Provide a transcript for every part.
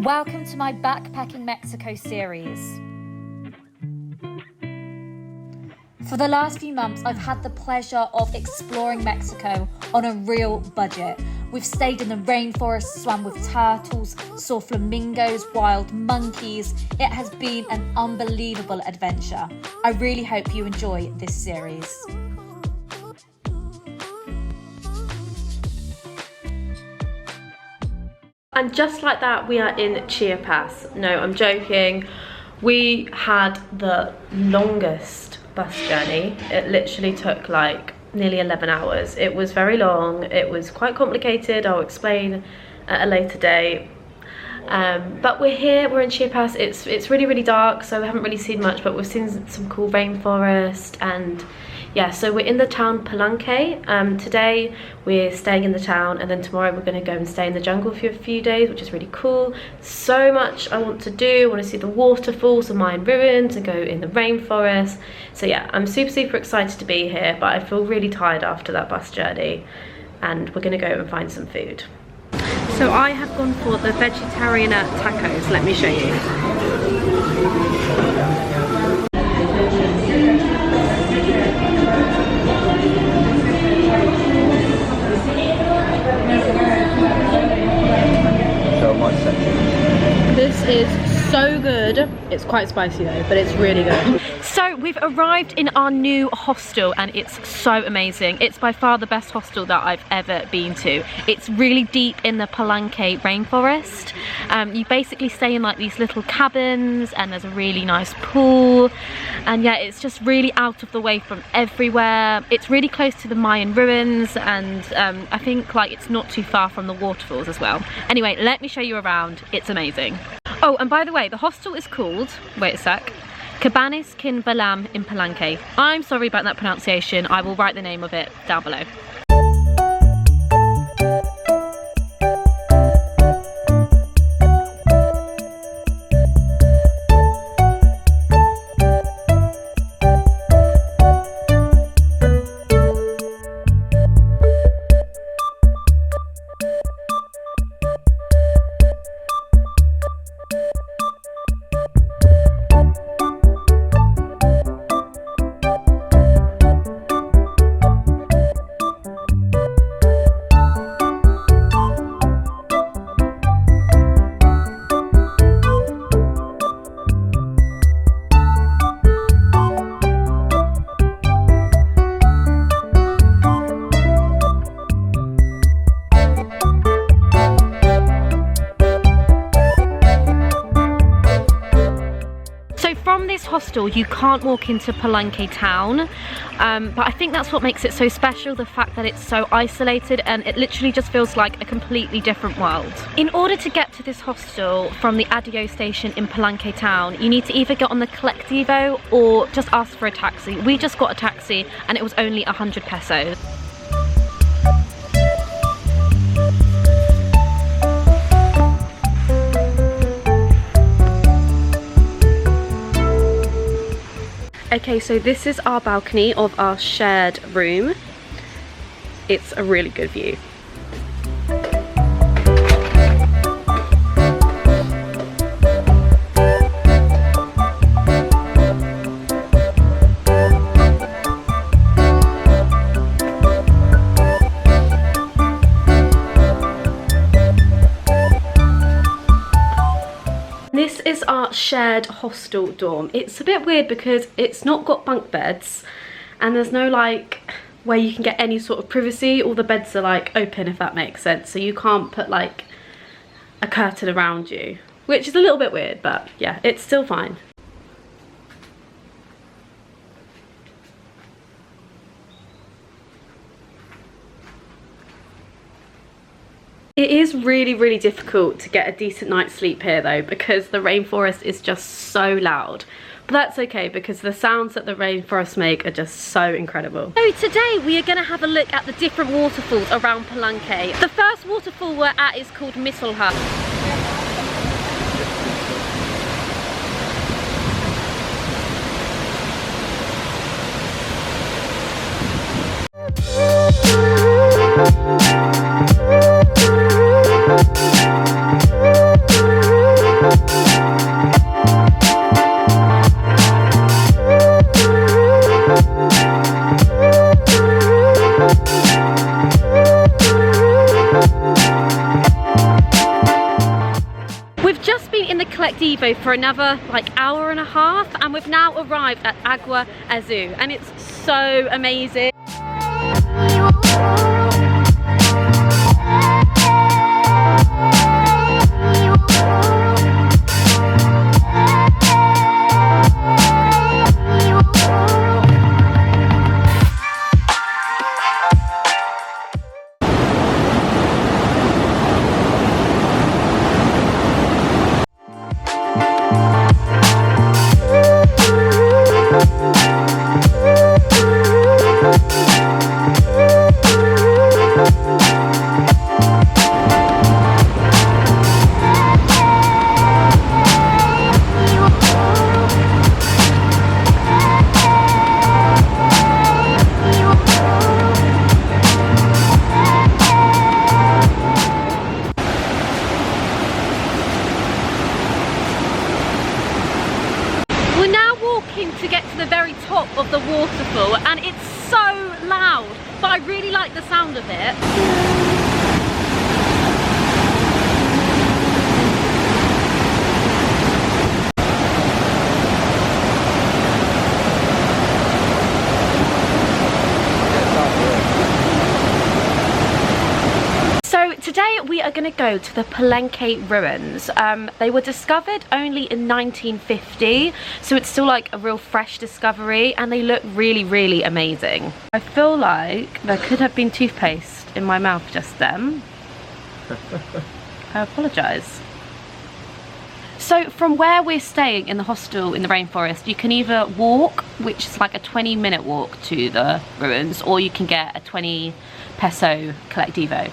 Welcome to my Backpacking Mexico series. For the last few months, I've had the pleasure of exploring Mexico on a real budget. We've stayed in the rainforest, swam with turtles, saw flamingos, wild monkeys. It has been an unbelievable adventure. I really hope you enjoy this series. And just like that, we are in Chiapas. No, I'm joking. We had the longest bus journey. It literally took like nearly 11 hours. It was very long. It was quite complicated. I'll explain at a later date. But we're here, we're in Chiapas. It's really, really dark, so we haven't really seen much, but we've seen some cool rainforest. And yeah, so we're in the town Palenque. Today we're staying in the town, and then tomorrow we're going to go and stay in the jungle for a few days, which is really cool. So much I want to do. I want to see the waterfalls, the Mayan ruins, and go in the rainforest. So yeah, I'm super, super excited to be here, but I feel really tired after that bus journey, and we're going to go and find some food. So I have gone for the vegetarian tacos. Let me show you. This is so good. It's quite spicy though, but it's really good. So we've arrived in our new hostel, and it's so amazing. It's by far the best hostel that I've ever been to. It's really deep in the Palenque rainforest. You basically stay in like these little cabins, and there's a really nice pool. And yeah, it's just really out of the way from everywhere. It's really close to the Mayan ruins, and I think like it's not too far from the waterfalls as well. Anyway, let me show you around. It's amazing. Oh, and by the way, the hostel is called, wait a sec, Cabanes Kin Balam in Palenque. I'm sorry about that pronunciation. I will write the name of it down below. Hostel, you can't walk into Palenque town, but I think that's what makes it so special, the fact that it's so isolated and it literally just feels like a completely different world. In order to get to this hostel from the Adio station in Palenque town, you need to either get on the Colectivo or just ask for a taxi. We just got a taxi and it was only 100 pesos. Okay, so this is our balcony of our shared room. It's a really good view. This is our shared hostel dorm. It's a bit weird because it's not got bunk beds, and there's no like where you can get any sort of privacy. All the beds are like open, if that makes sense, so you can't put like a curtain around you, which is a little bit weird, but yeah, it's still fine. It is really, really difficult to get a decent night's sleep here though, because the rainforest is just so loud. But that's okay, because the sounds that the rainforests make are just so incredible. So today we are going to have a look at the different waterfalls around Palenque. The first waterfall we're at is called Hola. collectivo for another like hour and a half, and we've now arrived at Agua Azul, and it's so amazing. To get to the very top of the waterfall, and it's so loud, but I really like the sound of it. So today we are going to go to the Palenque ruins. They were discovered only in 1950, so it's still like a real fresh discovery, and they look really, really amazing. I feel like there could have been toothpaste in my mouth just then. I apologise. So from where we're staying in the hostel in the rainforest, you can either walk, which is like a 20-minute walk to the ruins, or you can get a 20 peso collectivo.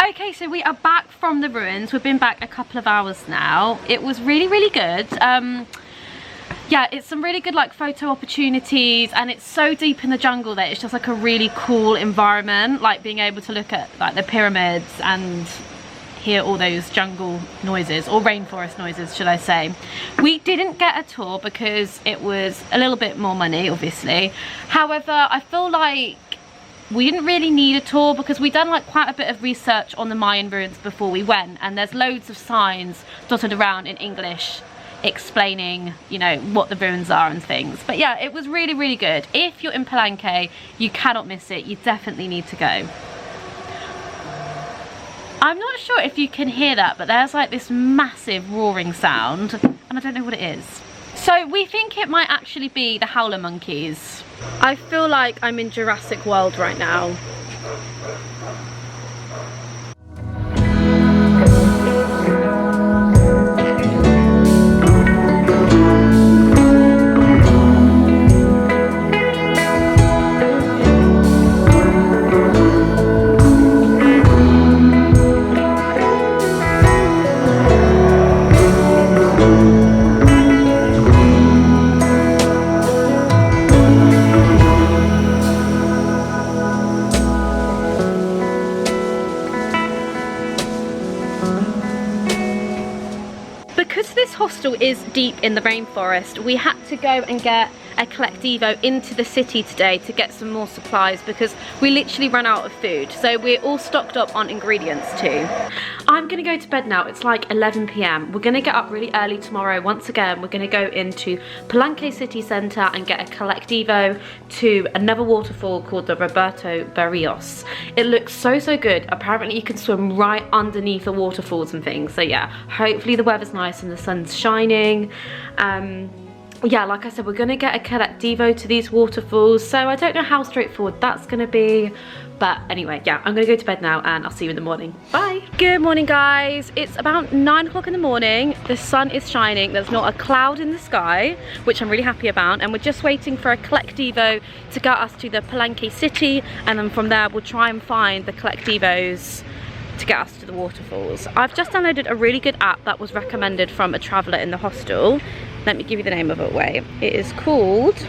Okay, so we are back from the ruins. We've been back a couple of hours now. It was really, really good. Yeah, it's some really good like photo opportunities, and it's so deep in the jungle that it's just like a really cool environment, like being able to look at like the pyramids and hear all those jungle noises, or rainforest noises should I say. We didn't get a tour because it was a little bit more money, obviously. However, I feel like we didn't really need a tour because we'd done like quite a bit of research on the Mayan ruins before we went, and there's loads of signs dotted around in English explaining, you know, what the ruins are and things. But yeah, it was really, really good. If you're in Palenque, you cannot miss it. You definitely need to go. I'm not sure if you can hear that, but there's like this massive roaring sound, and I don't know what it is. So we think it might actually be the howler monkeys. I feel like I'm in Jurassic World right now. Because this hostel is deep in the rainforest, we had to go and get a collectivo into the city today to get some more supplies because we literally ran out of food. So we're all stocked up on ingredients too. I'm gonna go to bed now. It's like 11 p.m. We're gonna get up really early tomorrow. Once again, we're gonna go into Palenque city centre and get a collectivo to another waterfall called the Roberto Barrios. It looks so, so good. Apparently you can swim right underneath the waterfalls and things. So yeah, hopefully the weather's nice and the sun's shining. yeah, like I said, we're gonna get a colectivo to these waterfalls, so I don't know how straightforward that's gonna be, but anyway, yeah, I'm gonna go to bed now and I'll see you in the morning. Bye. Good morning, guys. It's about 9 o'clock in the morning. The sun is shining. There's not a cloud in the sky, which I'm really happy about, and we're just waiting for a colectivo to get us to the Palenque city, and then from there we'll try and find the colectivos to get us to the waterfalls. I've just downloaded a really good app that was recommended from a traveller in the hostel. Let me give you the name of it. Wait, it is called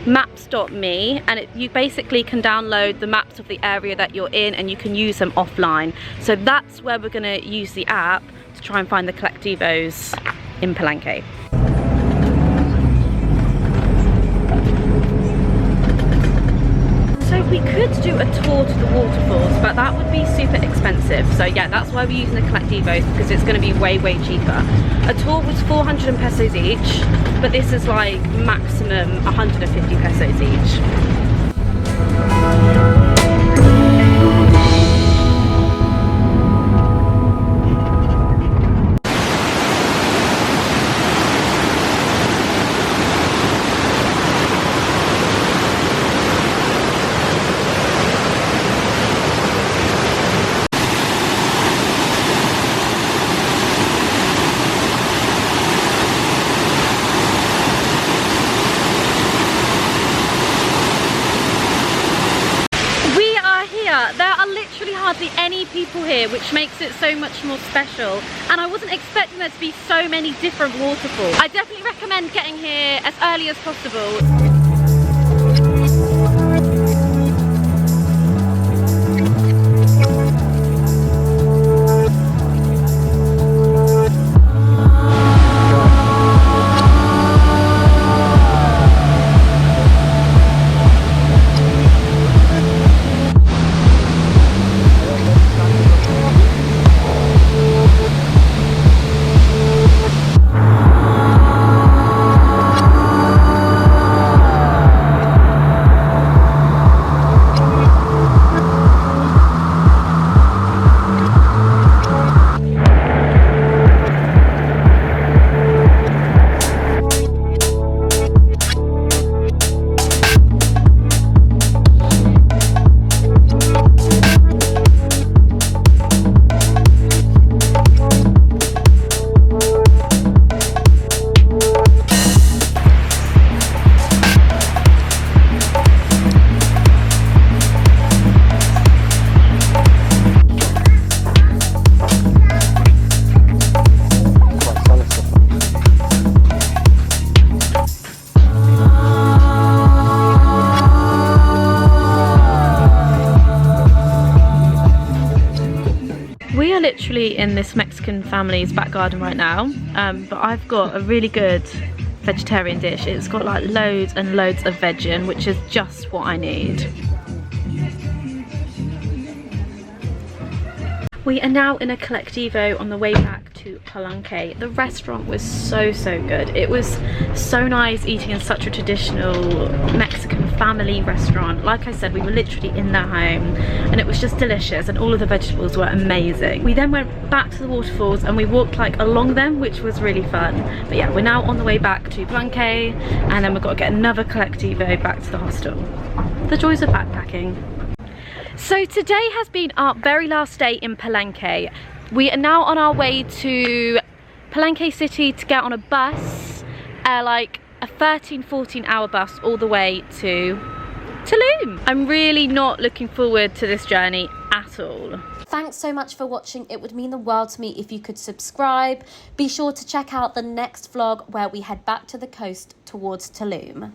maps.me, and you basically can download the maps of the area that you're in and you can use them offline. So that's where we're gonna use the app to try and find the colectivos in Palenque. So we could do a tour to the waterfalls, but that would be super expensive. So yeah, that's why we're using the colectivos, because it's going to be way cheaper. A tour was 400 pesos each, but this is like maximum 150 pesos each. There are literally hardly any people here, which makes it so much more special, and I wasn't expecting there to be so many different waterfalls. I definitely recommend getting here as early as possible. Literally in this Mexican family's back garden right now, but I've got a really good vegetarian dish. It's got like loads and loads of veg in, which is just what I need. We are now in a colectivo on the way back to Palenque. The restaurant was so good. It was so nice eating in such a traditional Mexican family restaurant. Like I said, we were literally in their home and it was just delicious, and all of the vegetables were amazing. We then went back to the waterfalls and we walked like along them, which was really fun. But yeah, we're now on the way back to Palenque, and then we've got to get another colectivo back to the hostel. The joys of backpacking. So today has been our very last day in Palenque. We are now on our way to Palenque city to get on a bus, like a 13-14 hour bus all the way to Tulum. I'm really not looking forward to this journey at all. Thanks so much for watching. It would mean the world to me if you could subscribe. Be sure to check out the next vlog where we head back to the coast towards Tulum.